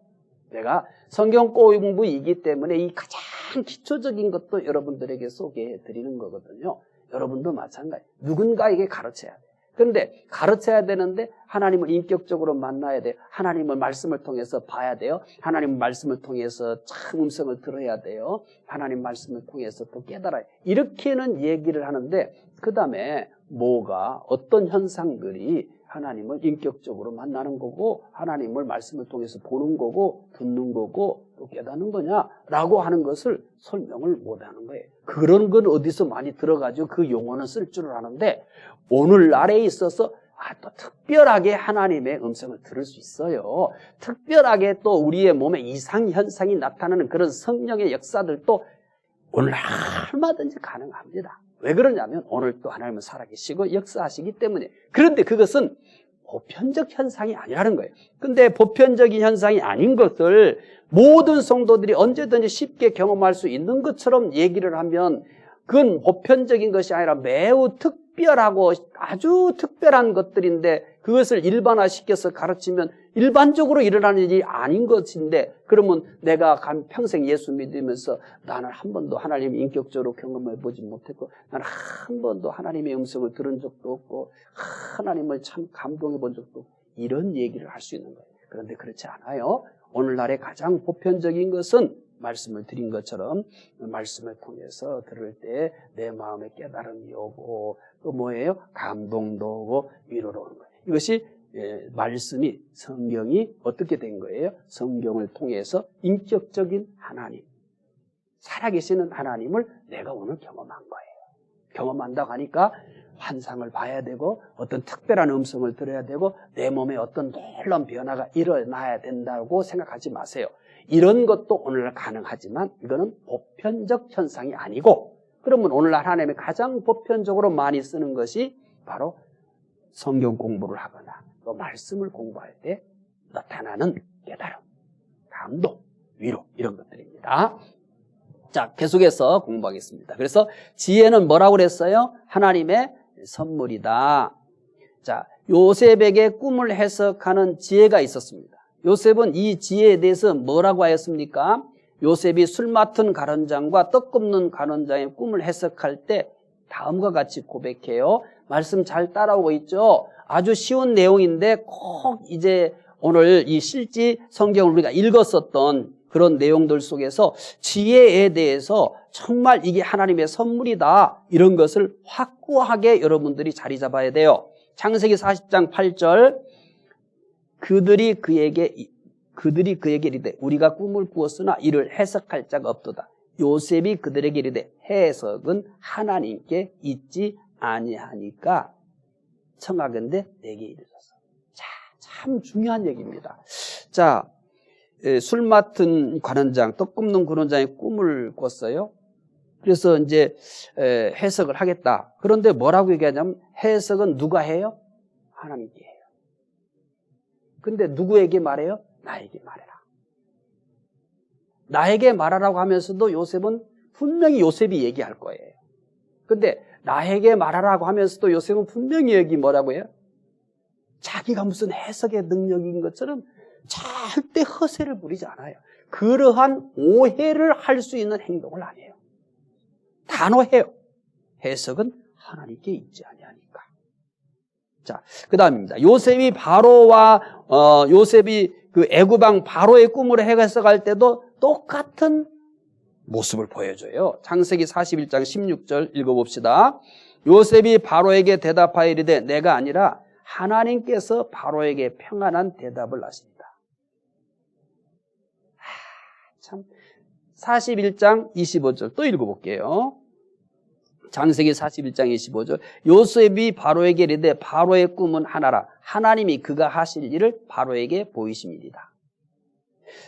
내가 성경 공부이기 때문에 이 가장 기초적인 것도 여러분들에게 소개해 드리는 거거든요. 여러분도 마찬가지. 누군가에게 가르쳐야 돼요. 그런데 가르쳐야 되는데 하나님을 인격적으로 만나야 돼요. 하나님의 말씀을 통해서 봐야 돼요. 하나님 말씀을 통해서 참 음성을 들어야 돼요. 하나님 말씀을 통해서 또 깨달아야 돼요. 이렇게는 얘기를 하는데 그 다음에 어떤 현상들이 하나님을 인격적으로 만나는 거고 하나님을 말씀을 통해서 보는 거고 듣는 거고 또 깨닫는 거냐라고 하는 것을 설명을 못하는 거예요. 그런 건 어디서 많이 들어가지고 그 용어는 쓸 줄 아는데 오늘날에 있어서 또 특별하게 하나님의 음성을 들을 수 있어요. 특별하게 또 우리의 몸에 이상 현상이 나타나는 그런 성령의 역사들도 오늘 얼마든지 가능합니다. 왜 그러냐면 오늘 또 하나님은 살아계시고 역사하시기 때문에. 그런데 그것은 보편적 현상이 아니라는 거예요. 근데 보편적인 현상이 아닌 것을 모든 성도들이 언제든지 쉽게 경험할 수 있는 것처럼 얘기를 하면 그건 보편적인 것이 아니라 매우 특별하고 아주 특별한 것들인데 그것을 일반화시켜서 가르치면 일반적으로 일어나는 일이 아닌 것인데 그러면 내가 평생 예수 믿으면서 나는 한 번도 하나님을 인격적으로 경험해 보지 못했고 나는 한 번도 하나님의 음성을 들은 적도 없고 하나님을 참 감동해 본 적도 없고 이런 얘기를 할 수 있는 거예요. 그런데 그렇지 않아요. 오늘날의 가장 보편적인 것은 말씀을 드린 것처럼 말씀을 통해서 들을 때 내 마음에 깨달음이 오고 또 뭐예요? 감동도 오고 위로도 오는 거예요. 이것이 말씀이 성경이 어떻게 된 거예요? 성경을 통해서 인격적인 하나님, 살아계시는 하나님을 내가 오늘 경험한 거예요. 경험한다고 하니까 환상을 봐야 되고 어떤 특별한 음성을 들어야 되고 내 몸에 어떤 놀라운 변화가 일어나야 된다고 생각하지 마세요. 이런 것도 오늘날 가능하지만 이거는 보편적 현상이 아니고, 그러면 오늘날 하나님이 가장 보편적으로 많이 쓰는 것이 바로 성경 공부를 하거나 또 말씀을 공부할 때 나타나는 깨달음, 감동, 위로, 이런 것들입니다. 자, 계속해서 공부하겠습니다. 그래서 지혜는 뭐라고 그랬어요? 하나님의 선물이다. 자, 요셉에게 꿈을 해석하는 지혜가 있었습니다. 요셉은 이 지혜에 대해서 뭐라고 하였습니까? 요셉이 술 맡은 가론장과 떡 굽는 가론장의 꿈을 해석할 때 다음과 같이 고백해요. 말씀 잘 따라오고 있죠? 아주 쉬운 내용인데 꼭 이제 오늘 이 실지 성경을 우리가 읽었었던 그런 내용들 속에서 지혜에 대해서 정말 이게 하나님의 선물이다, 이런 것을 확고하게 여러분들이 자리 잡아야 돼요. 창세기 40장 8절, 그들이 그에게 이르되 우리가 꿈을 꾸었으나 이를 해석할 자가 없도다. 요셉이 그들에게 이르되 해석은 하나님께 있지 아니하니까 청하건대 내게 이르소서. 자, 참 중요한 얘기입니다. 자, 술 맡은 관원장, 떡 굽는 관원장의 꿈을 꿨어요. 그래서 이제 해석을 하겠다. 그런데 뭐라고 얘기하냐면 해석은 누가 해요? 하나님께 해요. 근데 누구에게 말해요? 나에게 말해라. 나에게 말하라고 하면서도 요셉은 분명히 요셉이 얘기할 거예요. 근데 나에게 말하라고 하면서도 요셉은 분명히 여기 뭐라고 해요? 자기가 무슨 해석의 능력인 것처럼 절대 허세를 부리지 않아요. 그러한 오해를 할 수 있는 행동을 안 해요. 단호해요. 해석은 하나님께 있지 아니하니까. 자, 그 다음입니다. 요셉이 그 애굽왕 바로의 꿈을 해석할 때도 똑같은 모습을 보여줘요. 창세기 41장 16절 읽어봅시다. 요셉이 바로에게 대답하여 이르되 내가 아니라 하나님께서 바로에게 평안한 대답을 하십니다. 참, 41장 25절 또 읽어볼게요. 창세기 41장 25절 요셉이 바로에게 이르되 바로의 꿈은 하나라 하나님이 그가 하실 일을 바로에게 보이심이리다.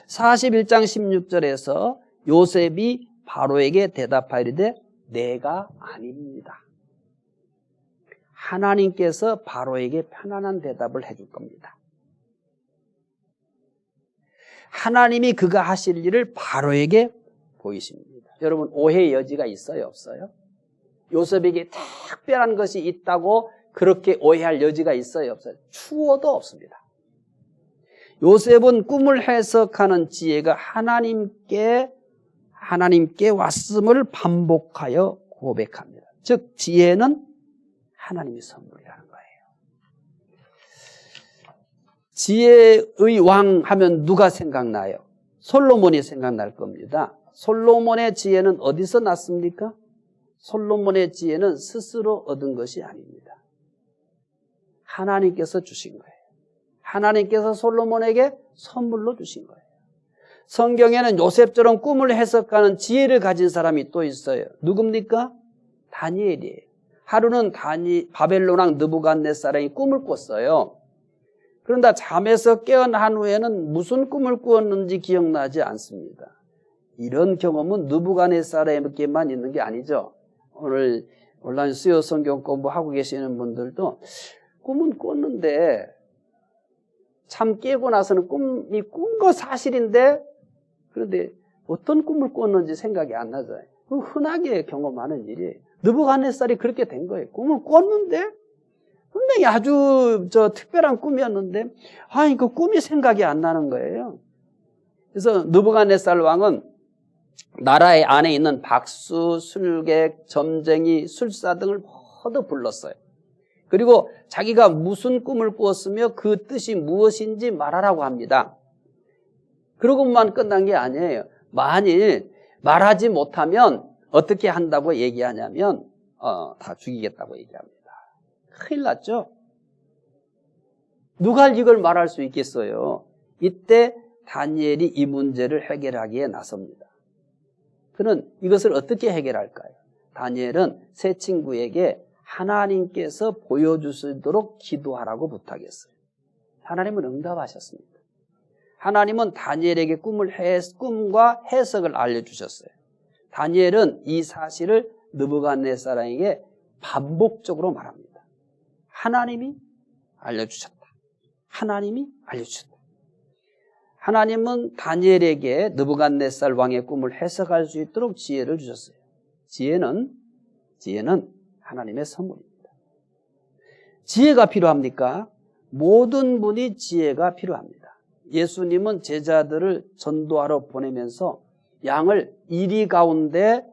41장 16절에서 요셉이 바로에게 대답하여 이르되 내가 아닙니다. 하나님께서 바로에게 편안한 대답을 해줄 겁니다. 하나님이 그가 하실 일을 바로에게 보이십니다. 여러분, 오해의 여지가 있어요, 없어요? 요셉에게 특별한 것이 있다고 그렇게 오해할 여지가 있어요, 없어요? 추워도 없습니다. 요셉은 꿈을 해석하는 지혜가 하나님께 왔음을 반복하여 고백합니다. 즉 지혜는 하나님의 선물이라는 거예요. 지혜의 왕 하면 누가 생각나요? 솔로몬이 생각날 겁니다. 솔로몬의 지혜는 어디서 났습니까? 솔로몬의 지혜는 스스로 얻은 것이 아닙니다. 하나님께서 주신 거예요. 하나님께서 솔로몬에게 선물로 주신 거예요. 성경에는 요셉처럼 꿈을 해석하는 지혜를 가진 사람이 또 있어요. 누굽니까? 다니엘이에요. 하루는 바벨론 왕 느부갓네살이 꿈을 꿨어요. 그런데 잠에서 깨어난 후에는 무슨 꿈을 꾸었는지 기억나지 않습니다. 이런 경험은 느부갓네살에게만 있는 게 아니죠. 오늘 온라인 수요 성경 공부하고 계시는 분들도 꿈은 꿨는데 참 깨고 나서는 꿈이 꾼 거 사실인데 그런데 어떤 꿈을 꿨는지 생각이 안 나죠. 흔하게 경험하는 일이에요. 느부갓네살이 그렇게 된 거예요. 꿈을 꿨는데 분명히 아주 특별한 꿈이었는데 그 꿈이 생각이 안 나는 거예요. 그래서 느부갓네살 왕은 나라의 안에 있는 박수, 술객, 점쟁이, 술사 등을 모두 불렀어요. 그리고 자기가 무슨 꿈을 꾸었으며 그 뜻이 무엇인지 말하라고 합니다. 그러고만 끝난 게 아니에요. 만일 말하지 못하면 어떻게 한다고 얘기하냐면 다 죽이겠다고 얘기합니다. 큰일 났죠? 누가 이걸 말할 수 있겠어요? 이때 다니엘이 이 문제를 해결하기에 나섭니다. 그는 이것을 어떻게 해결할까요? 다니엘은 세 친구에게 하나님께서 보여주시도록 기도하라고 부탁했어요. 하나님은 응답하셨습니다. 하나님은 다니엘에게 꿈과 해석을 알려주셨어요. 다니엘은 이 사실을 느부갓네살에게 반복적으로 말합니다. 하나님이 알려주셨다. 하나님이 알려주셨다. 하나님은 다니엘에게 느부갓네살 왕의 꿈을 해석할 수 있도록 지혜를 주셨어요. 지혜는 하나님의 선물입니다. 지혜가 필요합니까? 모든 분이 지혜가 필요합니다. 예수님은 제자들을 전도하러 보내면서 양을 이리 가운데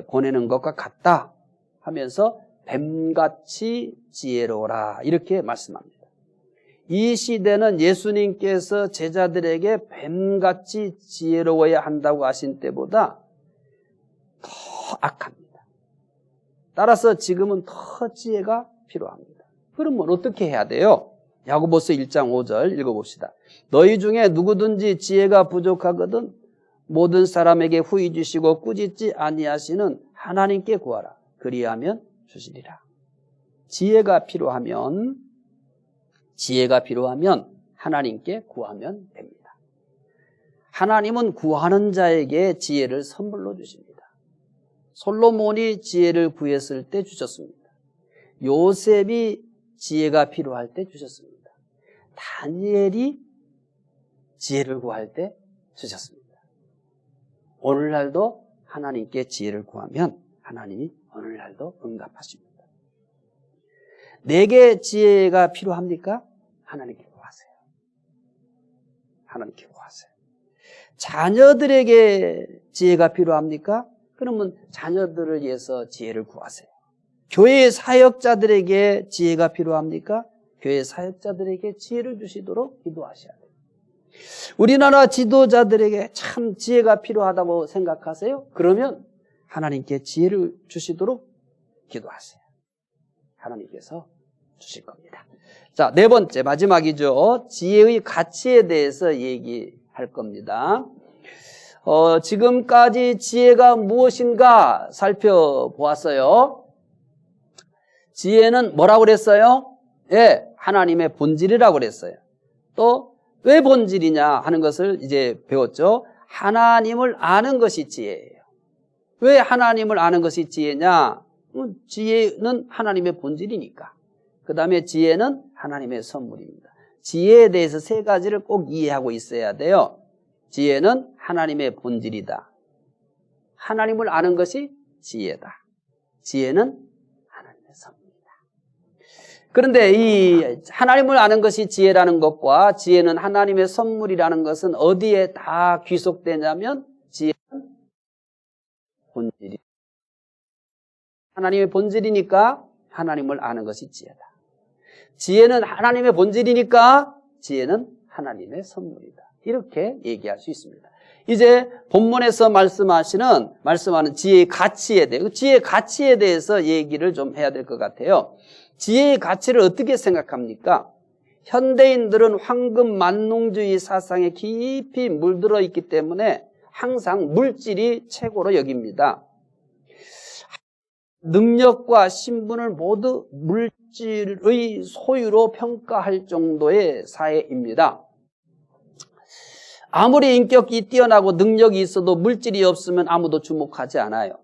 보내는 것과 같다 하면서 뱀같이 지혜로워라 이렇게 말씀합니다. 이 시대는 예수님께서 제자들에게 뱀같이 지혜로워야 한다고 하신 때보다 더 악합니다. 따라서 지금은 더 지혜가 필요합니다. 그러면 어떻게 해야 돼요? 야고보서 1장 5절 읽어봅시다. 너희 중에 누구든지 지혜가 부족하거든 모든 사람에게 후히 주시고 꾸짖지 아니하시는 하나님께 구하라. 그리하면 주시리라. 지혜가 필요하면 하나님께 구하면 됩니다. 하나님은 구하는 자에게 지혜를 선물로 주십니다. 솔로몬이 지혜를 구했을 때 주셨습니다. 요셉이 지혜가 필요할 때 주셨습니다. 다니엘이 지혜를 구할 때 주셨습니다. 오늘날도 하나님께 지혜를 구하면 하나님이 오늘날도 응답하십니다. 내게 지혜가 필요합니까? 하나님께 구하세요. 하나님께 구하세요. 자녀들에게 지혜가 필요합니까? 그러면 자녀들을 위해서 지혜를 구하세요. 교회 사역자들에게 지혜가 필요합니까? 교회 사역자들에게 지혜를 주시도록 기도하셔야 돼요. 우리나라 지도자들에게 참 지혜가 필요하다고 생각하세요? 그러면 하나님께 지혜를 주시도록 기도하세요. 하나님께서 주실 겁니다. 자, 네 번째 마지막이죠. 지혜의 가치에 대해서 얘기할 겁니다. 지금까지 지혜가 무엇인가 살펴보았어요. 지혜는 뭐라고 그랬어요? 예, 하나님의 본질이라고 그랬어요. 또 왜 본질이냐 하는 것을 이제 배웠죠. 하나님을 아는 것이 지혜예요. 왜 하나님을 아는 것이 지혜냐? 지혜는 하나님의 본질이니까. 그 다음에 지혜는 하나님의 선물입니다. 지혜에 대해서 세 가지를 꼭 이해하고 있어야 돼요. 지혜는 하나님의 본질이다. 하나님을 아는 것이 지혜다. 지혜는 하나님의 선물이다. 그런데 이 하나님을 아는 것이 지혜라는 것과 지혜는 하나님의 선물이라는 것은 어디에 다 귀속되냐면 지혜는 본질이. 하나님의 본질이니까 하나님을 아는 것이 지혜다. 지혜는 하나님의 본질이니까 지혜는 하나님의 선물이다. 이렇게 얘기할 수 있습니다. 이제 본문에서 말씀하는 지혜의 가치에 대해, 지혜의 가치에 대해서 얘기를 좀 해야 될 것 같아요. 지혜의 가치를 어떻게 생각합니까? 현대인들은 황금 만능주의 사상에 깊이 물들어 있기 때문에 항상 물질이 최고로 여깁니다. 능력과 신분을 모두 물질의 소유로 평가할 정도의 사회입니다. 아무리 인격이 뛰어나고 능력이 있어도 물질이 없으면 아무도 주목하지 않아요.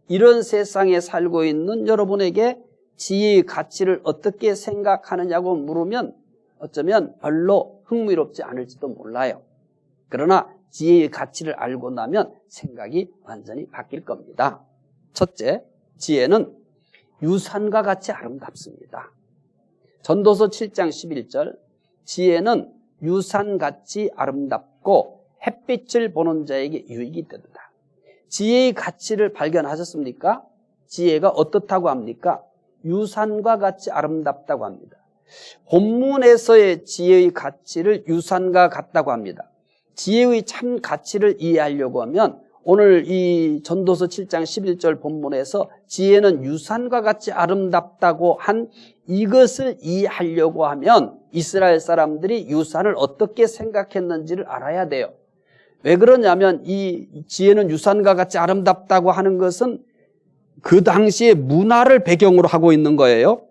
이런 세상에 살고 있는 여러분에게 지혜의 가치를 어떻게 생각하느냐고 물으면 어쩌면 별로 흥미롭지 않을지도 몰라요. 그러나 지혜의 가치를 알고 나면 생각이 완전히 바뀔 겁니다. 첫째, 지혜는 유산과 같이 아름답습니다. 전도서 7장 11절, 지혜는 유산같이 아름답고 햇빛을 보는 자에게 유익이 되도다. 지혜의 가치를 발견하셨습니까? 지혜가 어떻다고 합니까? 유산과 같이 아름답다고 합니다. 본문에서의 지혜의 가치를 유산과 같다고 합니다. 지혜의 참 가치를 이해하려고 하면 오늘 이 전도서 7장 11절 본문에서 지혜는 유산과 같이 아름답다고 한 이것을 이해하려고 하면 이스라엘 사람들이 유산을 어떻게 생각했는지를 알아야 돼요. 왜 그러냐면 이 지혜는 유산과 같이 아름답다고 하는 것은 그 당시의 문화를 배경으로 하고 있는 거예요.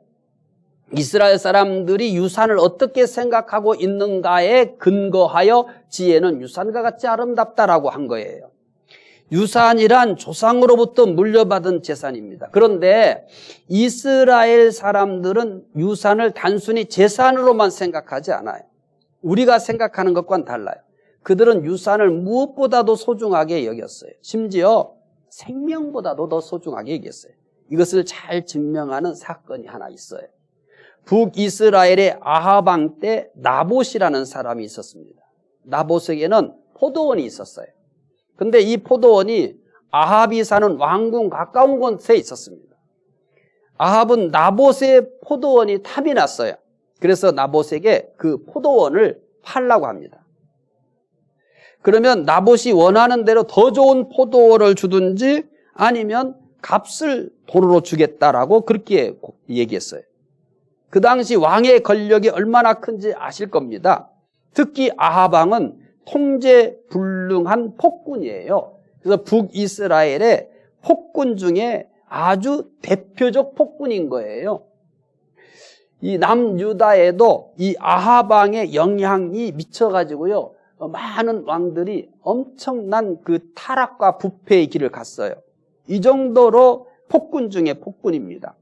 이스라엘 사람들이 유산을 어떻게 생각하고 있는가에 근거하여 지혜는 유산과 같이 아름답다라고 한 거예요. 유산이란 조상으로부터 물려받은 재산입니다. 그런데 이스라엘 사람들은 유산을 단순히 재산으로만 생각하지 않아요. 우리가 생각하는 것과는 달라요. 그들은 유산을 무엇보다도 소중하게 여겼어요. 심지어 생명보다도 더 소중하게 여겼어요. 이것을 잘 증명하는 사건이 하나 있어요. 북이스라엘의 아합 왕 때 나봇이라는 사람이 있었습니다. 나봇에게는 포도원이 있었어요. 근데 이 포도원이 아합이 사는 왕궁 가까운 곳에 있었습니다. 아합은 나봇의 포도원이 탐이 났어요. 그래서 나봇에게 그 포도원을 팔라고 합니다. 그러면 나봇이 원하는 대로 더 좋은 포도원을 주든지 아니면 값을 도로로 주겠다라고 그렇게 얘기했어요. 그 당시 왕의 권력이 얼마나 큰지 아실 겁니다. 특히 아합 왕은 통제불능한 폭군이에요. 그래서 북이스라엘의 폭군 중에 아주 대표적 폭군인 거예요. 이 남유다에도 이 아합 왕의 영향이 미쳐가지고요, 많은 왕들이 엄청난 그 타락과 부패의 길을 갔어요. 이 정도로 폭군 중에 폭군입니다.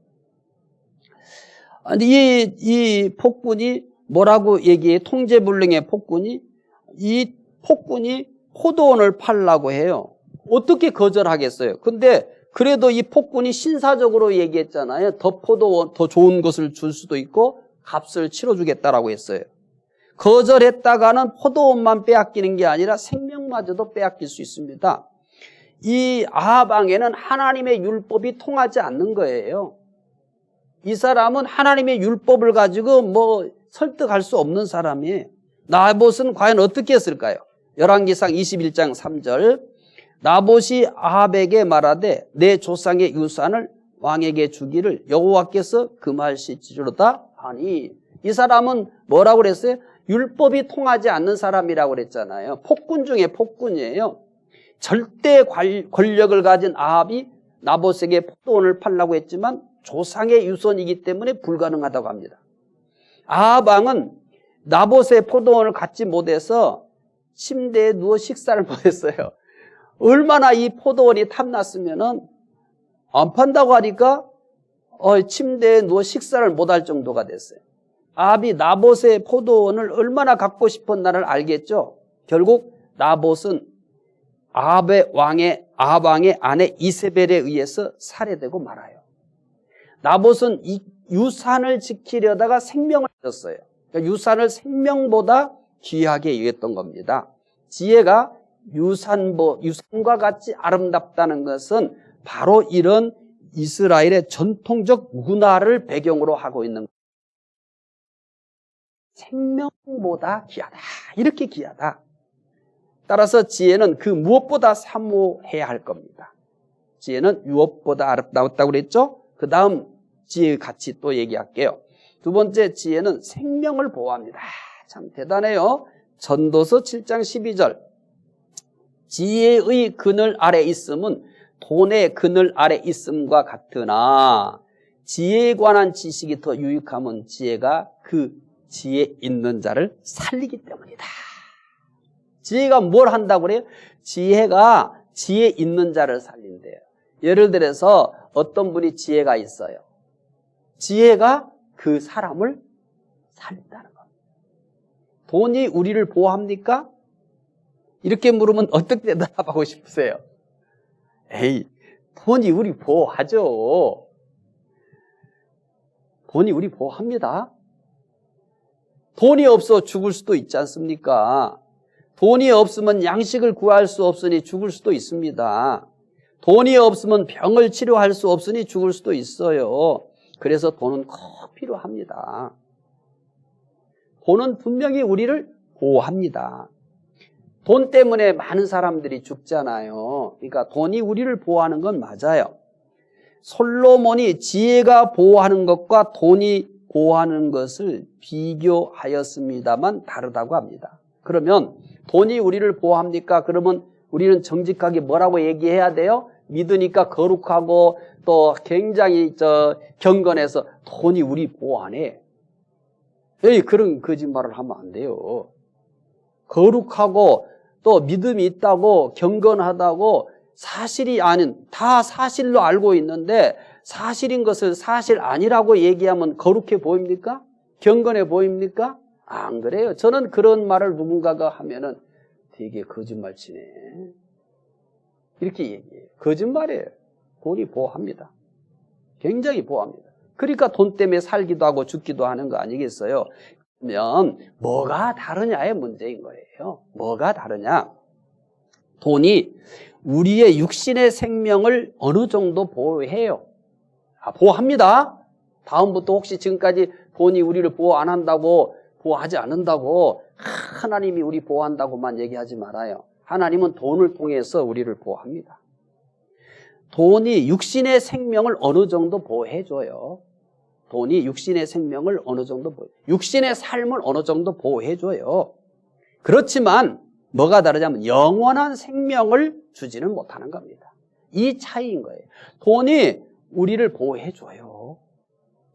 이 폭군이 뭐라고 얘기해? 통제불능의 폭군이 이 폭군이 포도원을 팔라고 해요. 어떻게 거절하겠어요? 근데 그래도 이 폭군이 신사적으로 얘기했잖아요. 더 포도원, 더 좋은 것을 줄 수도 있고 값을 치러주겠다라고 했어요. 거절했다가는 포도원만 빼앗기는 게 아니라 생명마저도 빼앗길 수 있습니다. 이 아합 왕에는 하나님의 율법이 통하지 않는 거예요. 이 사람은 하나님의 율법을 가지고 뭐 설득할 수 없는 사람이에요. 나봇은 과연 어떻게 했을까요? 열왕기상 21장 3절 나봇이 아합에게 말하되 내 조상의 유산을 왕에게 주기를 여호와께서 금하실지로다 하니, 이 사람은 뭐라고 그랬어요? 율법이 통하지 않는 사람이라고 그랬잖아요. 폭군 중에 폭군이에요. 절대 권력을 가진 아합이 나봇에게 포도원을 팔라고 했지만 조상의 유산이기 때문에 불가능하다고 합니다. 아합 왕은 나봇의 포도원을 갖지 못해서 침대에 누워 식사를 못했어요. 얼마나 이 포도원이 탐났으면은 안 판다고 하니까 침대에 누워 식사를 못할 정도가 됐어요. 아합이 나봇의 포도원을 얼마나 갖고 싶었나를 알겠죠. 결국 나봇은 아합 왕의 아내 이세벨에 의해서 살해되고 말아요. 나봇은 이 유산을 지키려다가 생명을 잃었어요. 그러니까 유산을 생명보다 귀하게 여겼던 겁니다. 지혜가 유산과 같이 아름답다는 것은 바로 이런 이스라엘의 전통적 문화를 배경으로 하고 있는 거예요. 생명보다 귀하다. 이렇게 귀하다. 따라서 지혜는 그 무엇보다 사모해야 할 겁니다. 지혜는 유업보다 아름다웠다고 그랬죠? 그 다음 지혜의 가치 또 얘기할게요. 두 번째, 지혜는 생명을 보호합니다. 참 대단해요. 전도서 7장 12절. 지혜의 그늘 아래 있음은 돈의 그늘 아래 있음과 같으나 지혜에 관한 지식이 더 유익함은 지혜가 그 지혜 있는 자를 살리기 때문이다. 지혜가 뭘 한다고 그래요? 지혜가 지혜 있는 자를 살린대요. 예를 들어서 어떤 분이 지혜가 있어요. 지혜가 그 사람을 살린다는 겁니다. 돈이 우리를 보호합니까? 이렇게 물으면 어떻게 대답하고 싶으세요? 에이, 돈이 우리 보호하죠. 돈이 우리 보호합니다. 돈이 없어 죽을 수도 있지 않습니까? 돈이 없으면 양식을 구할 수 없으니 죽을 수도 있습니다. 돈이 없으면 병을 치료할 수 없으니 죽을 수도 있어요. 그래서 돈은 꼭 필요합니다. 돈은 분명히 우리를 보호합니다. 돈 때문에 많은 사람들이 죽잖아요. 그러니까 돈이 우리를 보호하는 건 맞아요. 솔로몬이 지혜가 보호하는 것과 돈이 보호하는 것을 비교하였습니다만 다르다고 합니다. 그러면 돈이 우리를 보호합니까? 그러면 우리는 정직하게 뭐라고 얘기해야 돼요? 믿으니까 거룩하고 또 굉장히 경건해서 돈이 우리 보호 안 해. 에이, 그런 거짓말을 하면 안 돼요. 거룩하고 또 믿음이 있다고 경건하다고 사실이 아닌, 다 사실로 알고 있는데 사실인 것을 사실 아니라고 얘기하면 거룩해 보입니까? 경건해 보입니까? 안 그래요. 저는 그런 말을 누군가가 하면은 되게 거짓말 치네, 이렇게 얘기해요. 거짓말이에요. 돈이 보호합니다. 굉장히 보호합니다. 그러니까 돈 때문에 살기도 하고 죽기도 하는 거 아니겠어요? 그러면 뭐가 다르냐의 문제인 거예요. 뭐가 다르냐? 돈이 우리의 육신의 생명을 어느 정도 보호해요. 보호합니다. 다음부터 혹시 지금까지 돈이 우리를 보호 안 한다고, 보호하지 않는다고, 하나님이 우리 보호한다고만 얘기하지 말아요. 하나님은 돈을 통해서 우리를 보호합니다. 돈이 육신의 생명을 어느 정도 보호해줘요. 돈이 육신의 생명을 어느 정도 육신의 삶을 어느 정도 보호해줘요. 그렇지만 뭐가 다르냐면 영원한 생명을 주지는 못하는 겁니다. 이 차이인 거예요. 돈이 우리를 보호해줘요.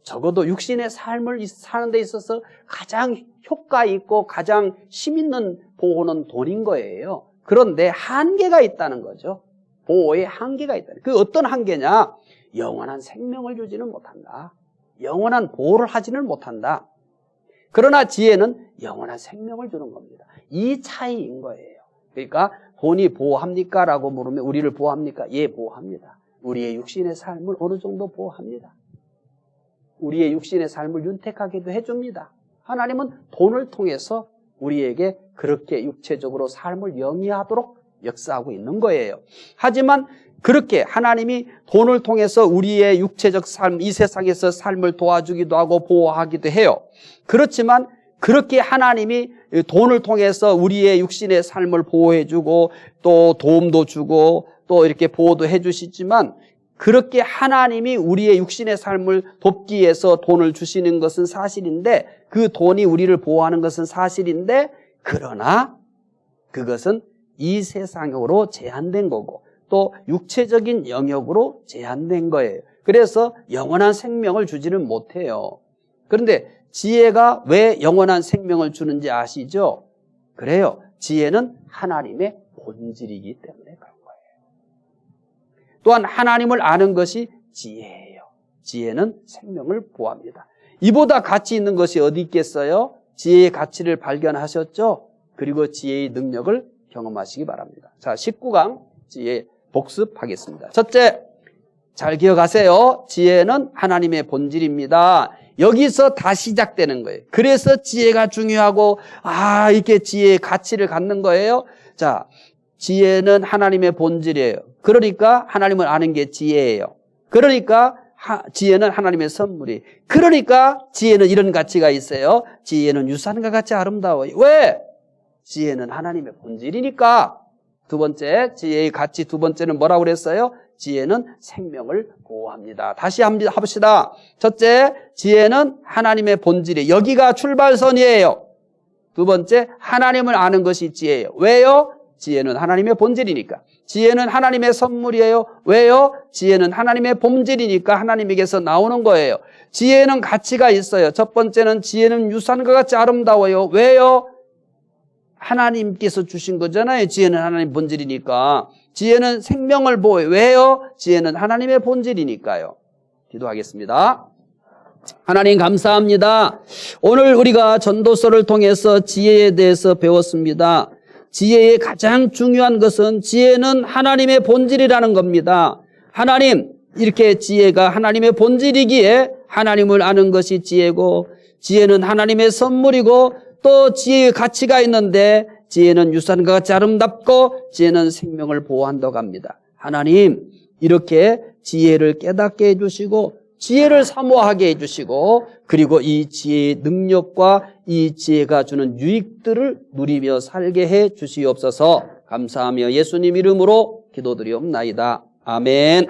적어도 육신의 삶을 사는 데 있어서 가장 효과 있고 가장 힘 있는 보호는 돈인 거예요. 그런데 한계가 있다는 거죠. 보호에 한계가 있다. 그 어떤 한계냐? 영원한 생명을 주지는 못한다. 영원한 보호를 하지는 못한다. 그러나 지혜는 영원한 생명을 주는 겁니다. 이 차이인 거예요. 그러니까 돈이 보호합니까? 라고 물으면 우리를 보호합니까? 예, 보호합니다. 우리의 육신의 삶을 어느 정도 보호합니다. 우리의 육신의 삶을 윤택하게도 해줍니다. 하나님은 돈을 통해서 우리에게 그렇게 육체적으로 삶을 영위하도록 역사하고 있는 거예요. 하지만 그렇게 하나님이 돈을 통해서 우리의 육체적 삶, 이 세상에서 삶을 도와주기도 하고 보호하기도 해요. 그렇지만 그렇게 하나님이 돈을 통해서 우리의 육신의 삶을 보호해주고 또 도움도 주고 또 이렇게 보호도 해주시지만 그렇게 하나님이 우리의 육신의 삶을 돕기 위해서 돈을 주시는 것은 사실인데 그 돈이 우리를 보호하는 것은 사실인데 그러나 그것은 이 세상으로 제한된 거고 또 육체적인 영역으로 제한된 거예요. 그래서 영원한 생명을 주지는 못해요. 그런데 지혜가 왜 영원한 생명을 주는지 아시죠? 그래요. 지혜는 하나님의 본질이기 때문에 그런 거예요. 또한 하나님을 아는 것이 지혜예요. 지혜는 생명을 보호합니다. 이보다 가치 있는 것이 어디 있겠어요? 지혜의 가치를 발견하셨죠? 그리고 지혜의 능력을 경험하시기 바랍니다. 자, 19강 지혜 복습하겠습니다. 첫째, 잘 기억하세요. 지혜는 하나님의 본질입니다. 여기서 다 시작되는 거예요. 그래서 지혜가 중요하고 이렇게 지혜의 가치를 갖는 거예요. 자, 지혜는 하나님의 본질이에요. 그러니까 하나님을 아는 게 지혜예요. 그러니까 지혜는 하나님의 선물이. 그러니까 지혜는 이런 가치가 있어요. 지혜는 유산과 같이 아름다워요. 왜? 지혜는 하나님의 본질이니까. 두 번째, 지혜의 가치 두 번째는 뭐라고 그랬어요? 지혜는 생명을 보호합니다. 다시 한번 합시다. 첫째, 지혜는 하나님의 본질이에요. 여기가 출발선이에요. 두 번째, 하나님을 아는 것이 지혜예요. 왜요? 지혜는 하나님의 본질이니까. 지혜는 하나님의 선물이에요. 왜요? 지혜는 하나님의 본질이니까 하나님에게서 나오는 거예요. 지혜는 가치가 있어요. 첫 번째는 지혜는 유산과 같이 아름다워요. 왜요? 하나님께서 주신 거잖아요. 지혜는 하나님 본질이니까. 지혜는 생명을 보호해요. 왜요? 지혜는 하나님의 본질이니까요. 기도하겠습니다. 하나님 감사합니다. 오늘 우리가 전도서를 통해서 지혜에 대해서 배웠습니다. 지혜의 가장 중요한 것은 지혜는 하나님의 본질이라는 겁니다. 하나님, 이렇게 지혜가 하나님의 본질이기에 하나님을 아는 것이 지혜고 지혜는 하나님의 선물이고 또 지혜의 가치가 있는데 지혜는 유산과 같이 아름답고 지혜는 생명을 보호한다고 합니다. 하나님, 이렇게 지혜를 깨닫게 해주시고 지혜를 사모하게 해주시고 그리고 이 지혜의 능력과 이 지혜가 주는 유익들을 누리며 살게 해 주시옵소서. 감사하며 예수님 이름으로 기도드리옵나이다. 아멘.